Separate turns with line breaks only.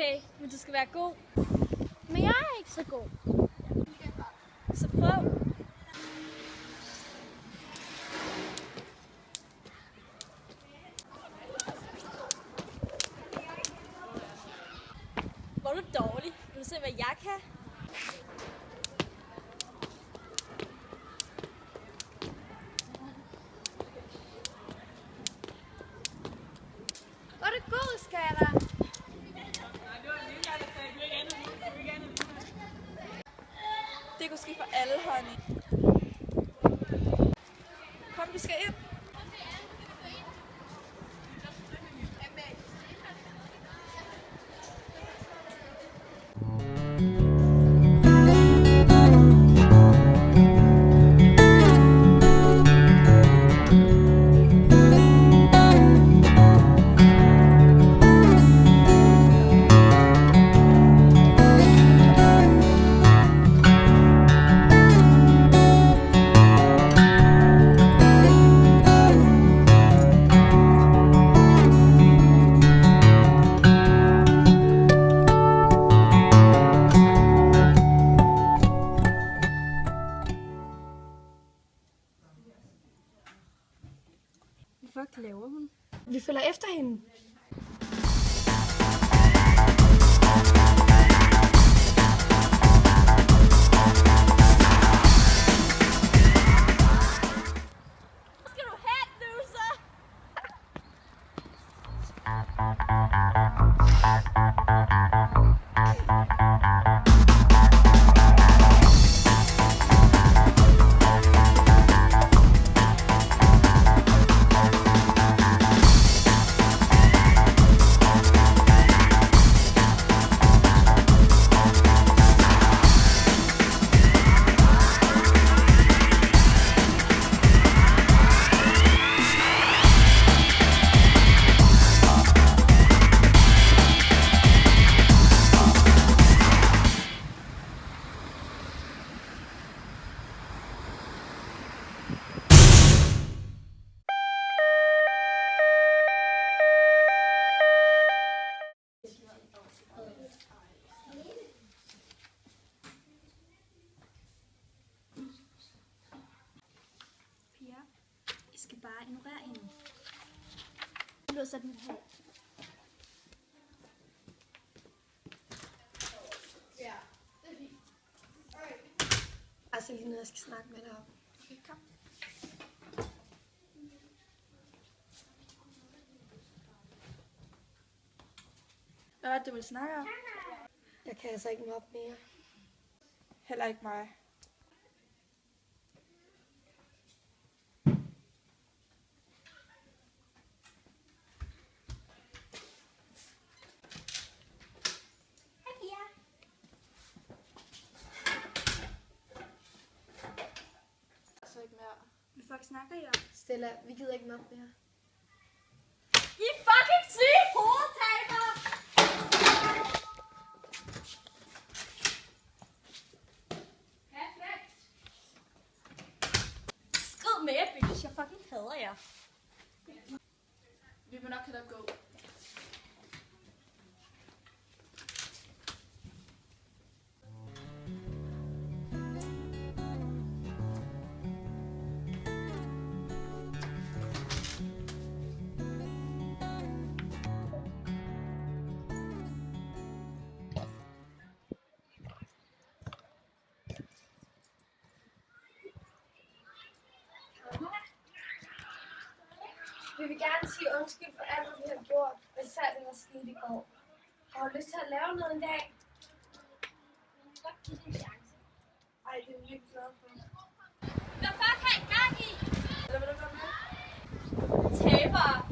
Okay, men du skal være god. Men jeg er ikke så god. Så prøv. Hvor er du dårlig. Vil du se, hvad jeg kan?
Hvor er du god, skatter?
Det kunne ske for alle, honey. Kom, vi skal ind.
Hvad fuck laver hun?
Vi følger efter hende.
Hvor skal du hen, loser?
Pia, I skal bare ignorere hende. Nu låser den her.
Ja, det er fint.
Altså lige nu, jeg skal snakke med dig om. Okay, kom.
Hvad var det, du ville snakke om?
Jeg kan altså ikke mobbe mere.
Heller ikke mig.
Hej Pia.
Altså ikke mere.
Hvad fuck snakker I om? Stella, vi gider ikke mobbe mere.
I fucking syge hovedtaber! Skrid med jer, bitch. Jeg fucking hader jer.
Vi må nok hellere gå.
Vi vil gerne sige undskyld for alt, hvad vi har gjort, og især det, der skete i går. Har du lyst til at lave noget en dag? Godt give det en chance. Ej, det er jeg virkelig glad for.
Hvad fuck har I gang i?
Eller vil du komme med?
Taber!